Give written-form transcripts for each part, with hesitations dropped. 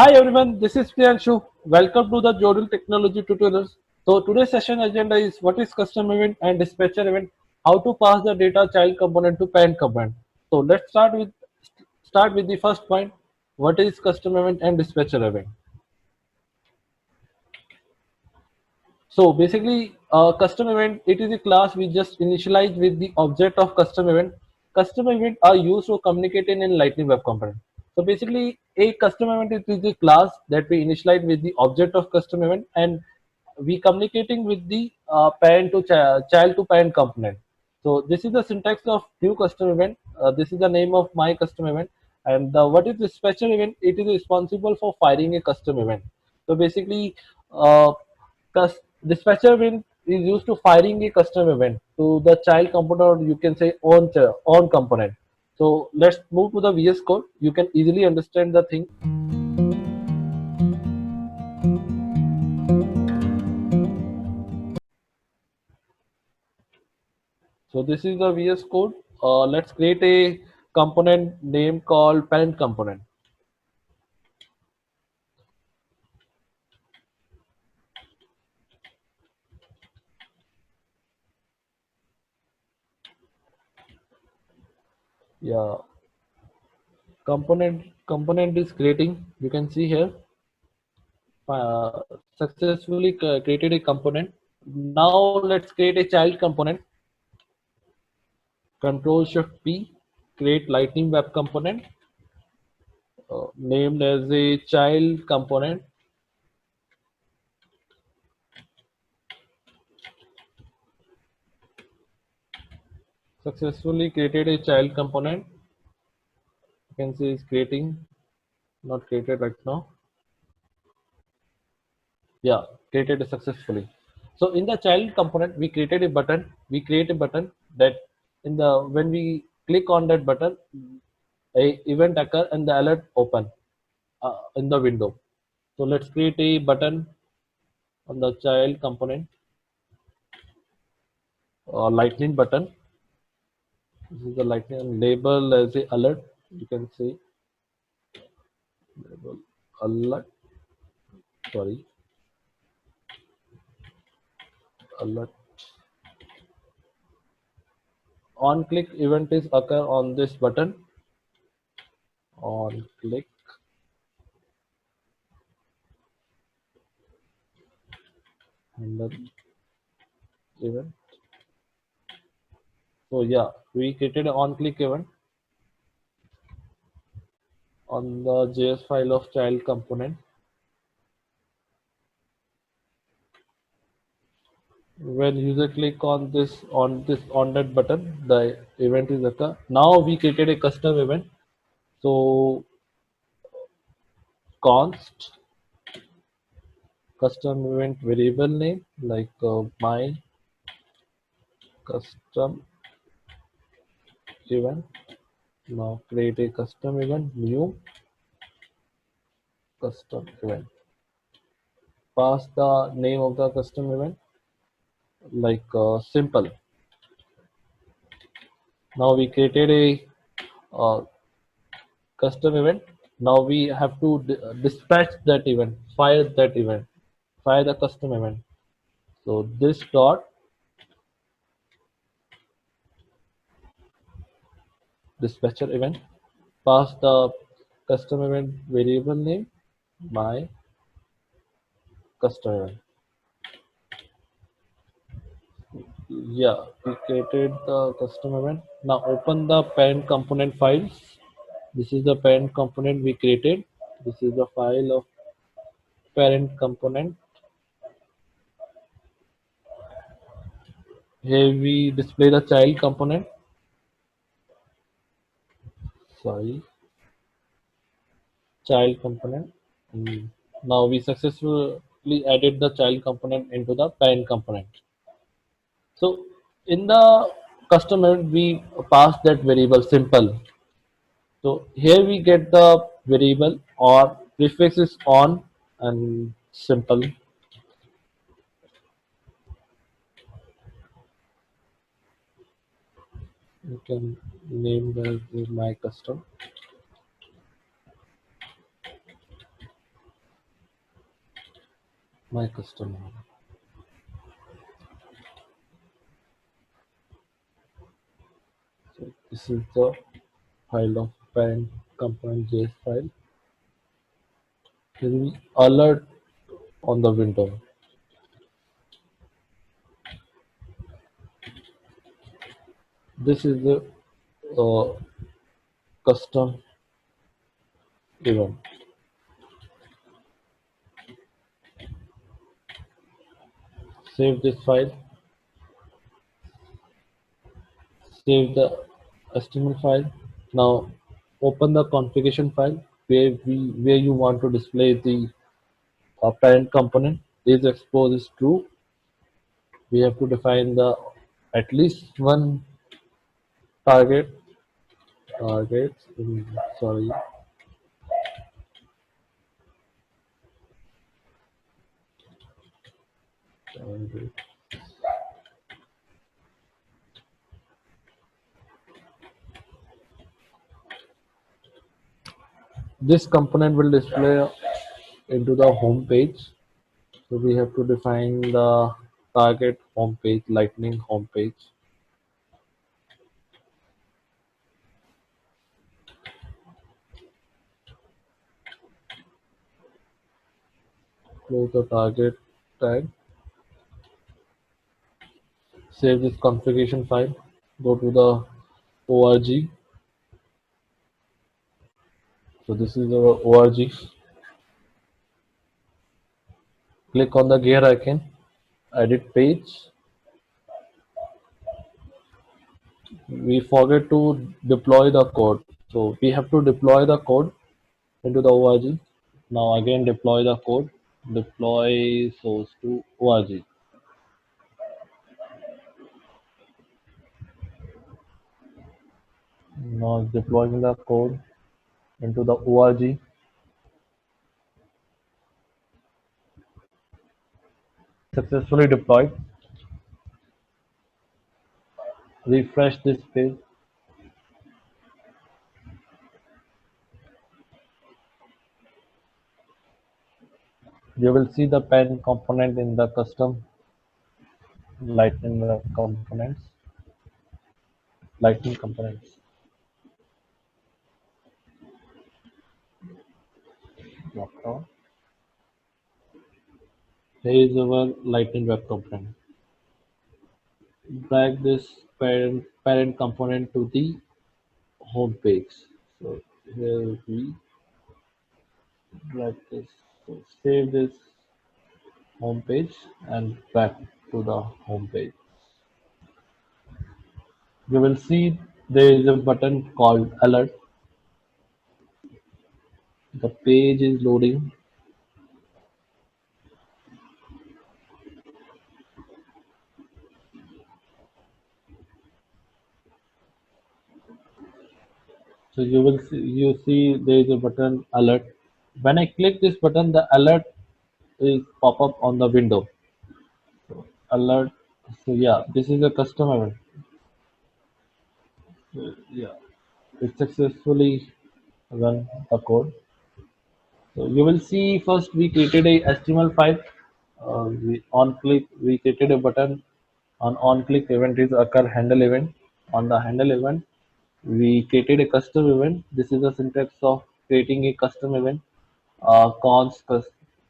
Hi everyone, this is Priyanshu. Welcome to the Jodel Technology Tutorials. So today's session agenda is what is custom event and dispatcher event, how to pass the data child component to parent component. So let's start with the first point. What is custom event and dispatcher event? So basically, custom event, it is a class we just initialize with the object of custom event. Custom event are used to communicate in Lightning Web Component. So basically, a custom event is the class that we initialize with the object of custom event, and we communicating with the parent to child to parent component. So this is the syntax of new custom event. This is the name of my custom event, and what is the special event? It is responsible for firing a custom event. So basically, uh, dispatcher event is used to firing a custom event to the child component, or you can say on component. So let's move to the VS Code. You can easily understand the thing. So this is the VS Code. Let's create a component name called parent component. Yeah, component is creating. You can see here, uh, successfully created a component. Now let's create a child component. Control Shift P, create Lightning Web Component, named as a child component. Successfully created a child component. You can see it's creating, not created right now. Yeah, created successfully. So in the child component, we created a button. We create a button that in the when we click on that button, a event occur and the alert open in the window. So let's create a button on the child component, lightning button. This is the lightning label as a alert. You can see label alert. Sorry, alert. On click event is occur on this button. On click handle event. So yeah, we created an on click event on the JS file of child component. When user click on that button, the event is occur. Now we created a custom event. So const custom event variable name like my custom event. Now create a custom event, new custom event. Pass the name of the custom event like simple. Now we created a custom event. Now we have to dispatch that event, fire the custom event. So this dot dispatcher event, pass the custom event variable name, my custom event. Yeah, we created the custom event. Now open the parent component files. This is the parent component we created. This is the file of parent component. Here we display the child component. Sorry, child component. Now we successfully added the child component into the parent component. So in the custom event, we pass that variable simple. So here we get the variable or prefix is on and simple. You can name the my custom. My customer. So this is the file of parent component JS file. There will be alert on the window. This is the uh, custom event. Save this file. Save the HTML file. Now open the configuration file where you want to display the parent component. Is expose is true. We have to define the at least one target target. Sorry, target. This component will display into the home page. So we have to define the target home page, lightning home page. Close the target tag. Save this configuration file. Go to the org. So this is our org. Click on the gear icon. Edit page. We forget to deploy the code. So we have to deploy the code into the org. Now again deploy the code. Deploy source to org. Now deploying the code into the org. Successfully deployed. Refresh this page. You will see the pen component in the custom lightning components. Lightning components. Drop. Here is our lightning web component. Drag this parent component to the home page. So here we drag this. So save this home page and back to the home page. You will see there is a button called alert. The page is loading. So you see there is a button alert. When I click this button, the alert is pop up on the window. Alert. So yeah, this is a custom event. Yeah, it successfully run the code. So you will see first we created a HTML file. We on click we created a button. On click event is occur handle event. On the handle event we created a custom event. This is the syntax of creating a custom event.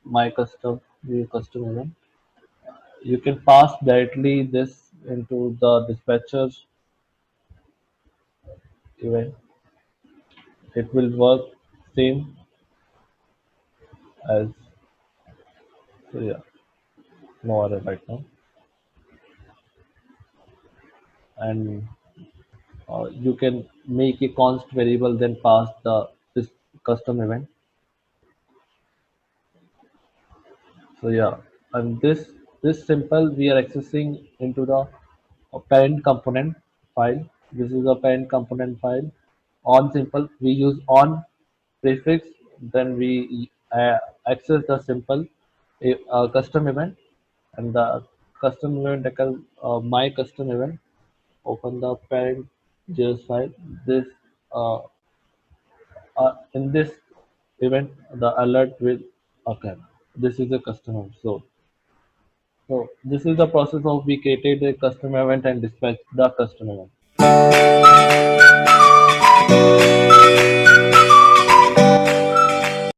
My custom new custom event. You can pass directly this into the dispatcher event. It will work same as so yeah, no error right now. And you can make a const variable then pass this custom event. So yeah, and this simple we are accessing into the parent component file. This is a parent component file. On simple we use on prefix, then we access the simple custom event, and the custom event called my custom event. Open the parent JS file. This uh, in this event the alert will occur. This is a custom event. So this is the process of we created a custom event and dispatch the custom event.